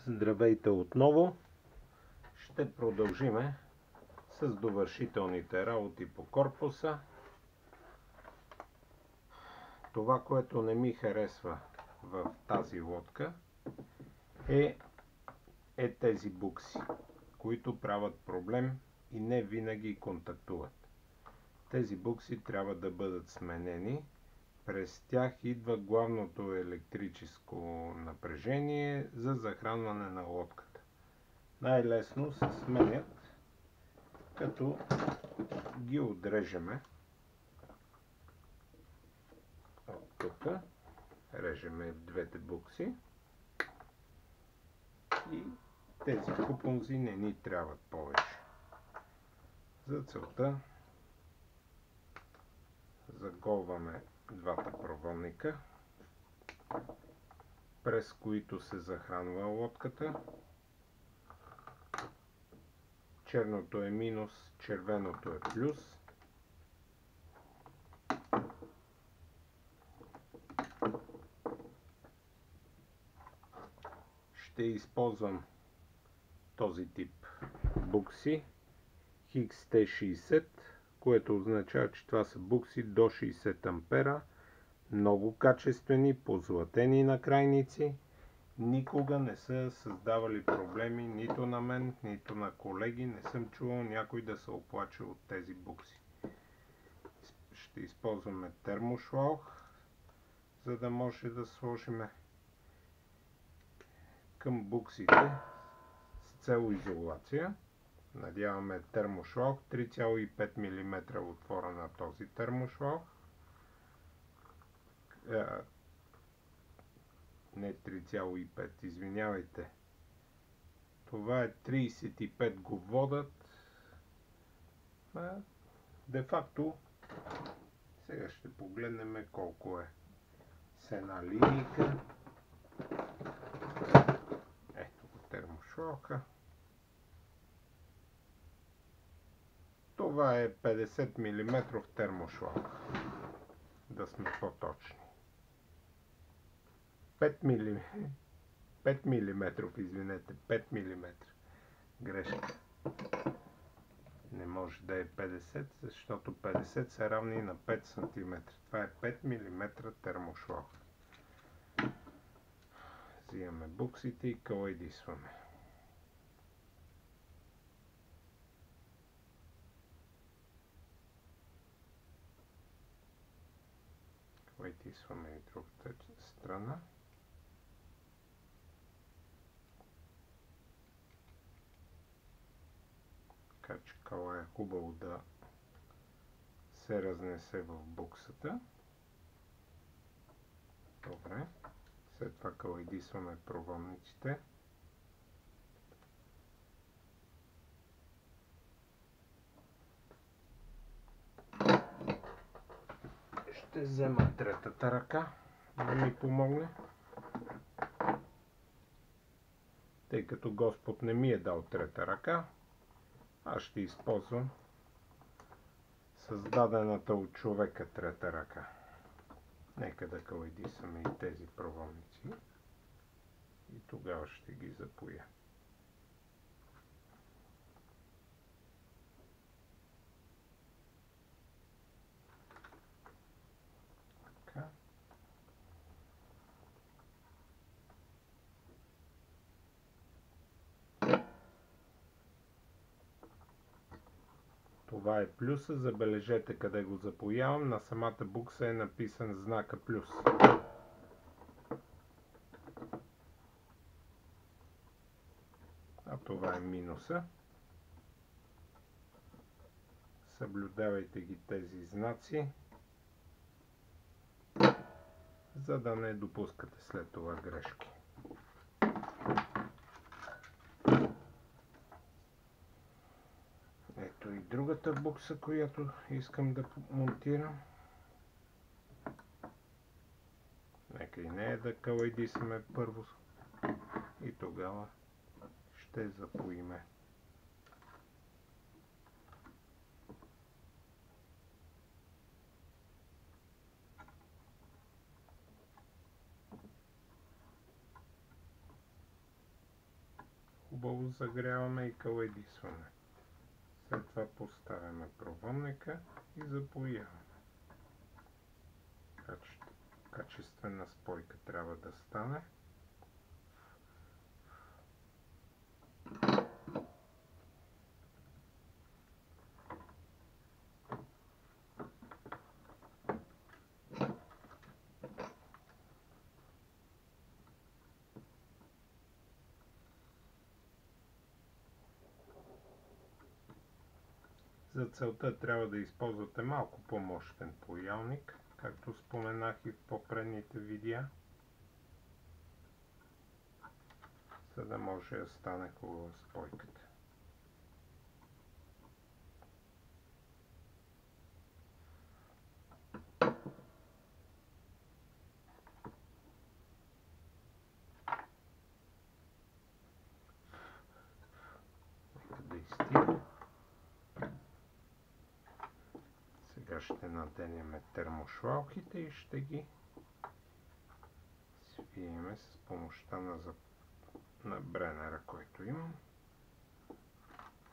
Здравейте отново! Ще продължиме с довършителните работи по корпуса. Това, което не ми харесва в тази лодка е тези букси, които правят проблем и не винаги контактуват. Тези букси трябва да бъдат сменени. През тях идва главното електрическо напрежение за захранване на лодката. Най-лесно се сменят, като ги отрежеме от тук. Режеме двете букси и тези купонзи не ни трябват повече. За целта заголваме двата проводника, през които се захранва лодката. Черното е минус, червеното е плюс. Ще използвам този тип букси XT60, което означава, че това са букси до 60 ампера, много качествени, позлатени накрайници. Никога не са създавали проблеми нито на мен, нито на колеги. Не съм чувал някой да се оплаче от тези букси. Ще използваме термошлаух, за да може да сложим към буксите с цел изолация. Надяваме термошлаух, 3,5 мм отвора на този термошлаух. Не 3,5, извинявайте. Това е 35 го водят. Де-факто, сега ще погледнем колко е с една линейка. Ето го термошлауха. Това е 50 мм термошлаух, да сме по-точни. 5 мм, извинете, 5 мм. Грешка. Не може да е 50, защото 50 са равни на 5 см. Това е 5 мм термошлаух. Взимаме буксите и калайдисваме. Калайдисваме и другата страна. Така че кала е хубаво да се разнесе в буксата. Добре. След това калайдисваме проводниците. Ще взема третата ръка да ми помогне. Тъй като Господ не ми е дал трета ръка, аз ще използвам създадената от човека трета ръка. Нека да калайдисаме и тези проводници и тогава ще ги запоя. Така. Това е плюса. Забележете къде го запоявам. На самата букса е написан знака плюс. А това е минуса. Съблюдавайте ги тези знаци, за да не допускате след това грешки. Ето и другата букса, която искам да монтирам. Нека и нея да калайдисаме първо и тогава ще запоиме. хубаво загряваме и калайдисваме. След това поставяме проводника и запояваме. Качествена спойка трябва да стане. За целта трябва да използвате малко по-мощен поялник, както споменах и в по-предните видеа, за да може да стане хубава спойката. Нека да изтигне. Сега ще наденем термошлалките и ще ги свиеме с помощта на бренера, който имам.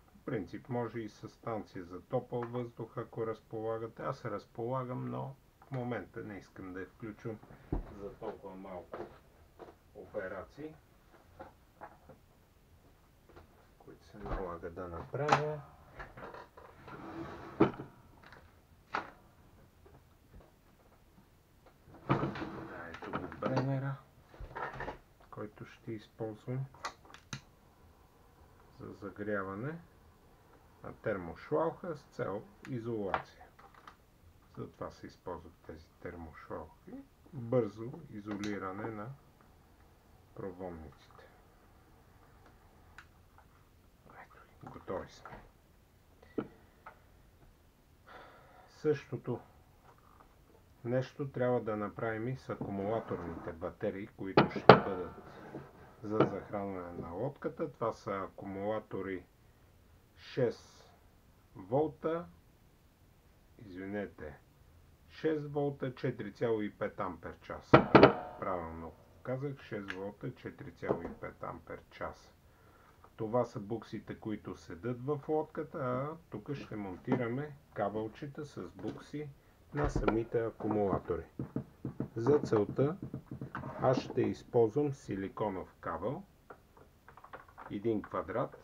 В принцип може и с станция за топъл въздух, ако разполагате. Аз разполагам, но в момента не искам да я включвам за толкова малко операции, които се налага да направя. Ето го бренера, който ще използвам за загряване на термошлалка с цел изолация. Затова се използват тези термошлалки. Бързо изолиране на проводниците. Ето, готови сме. Същото нещо трябва да направим и с акумулаторните батерии, които ще бъдат за захранване на лодката. Това са акумулатори 6 волта, 6 волта 4,5 ампер час. Правилно казах, 6 волта 4,5 ампер час. Това са буксите, които седат в лодката, а тук ще монтираме кабелчета с букси на самите акумулатори. За целта аз ще използвам силиконов кабел, 1 квадрат.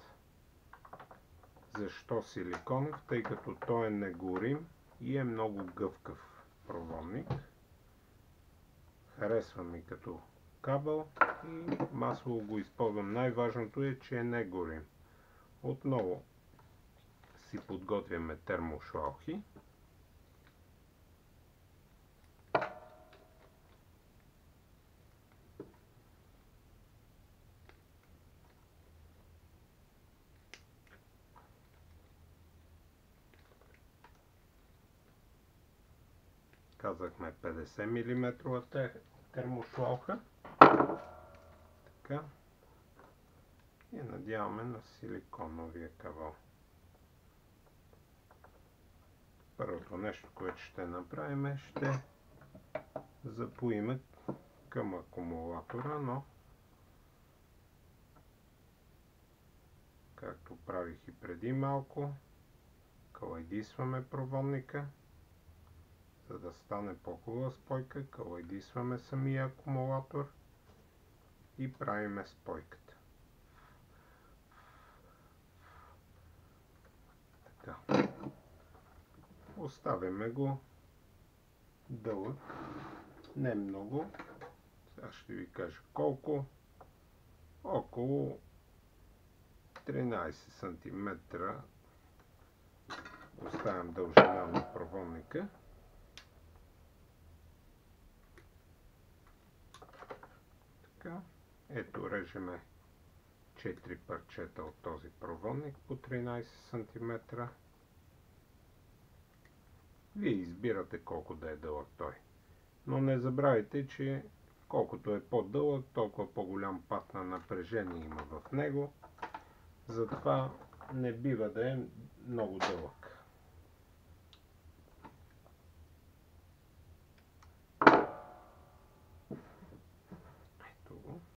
Защо силиконов? Тъй като той е негорим и е много гъвкав проводник. Харесва ми като кабел и масово го използвам. Най-важното е, че е негорим. Отново си подготвяме термошлалки. Казахме 50 мм термошлалка. Така. И надяваме на силиконовия кабел. Първото нещо, което ще направим, ще запоиме към акумулатора, но както правих и преди малко, калайдисваме проводника. За да стане по-хубава спойка, калайдисваме самия акумулатор и правиме спойката. Така. Оставяме го дълъг, не много. Сега ще ви кажа колко. Около 13 см оставям дължина на проводника. Така. Ето, режеме 4 парчета от този проводник по 13 см. Вие избирате колко да е дълъг той. Но не забравяйте, че колкото е по-дълъг, толкова по-голям пат на напрежение има в него. Затова не бива да е много дълъг.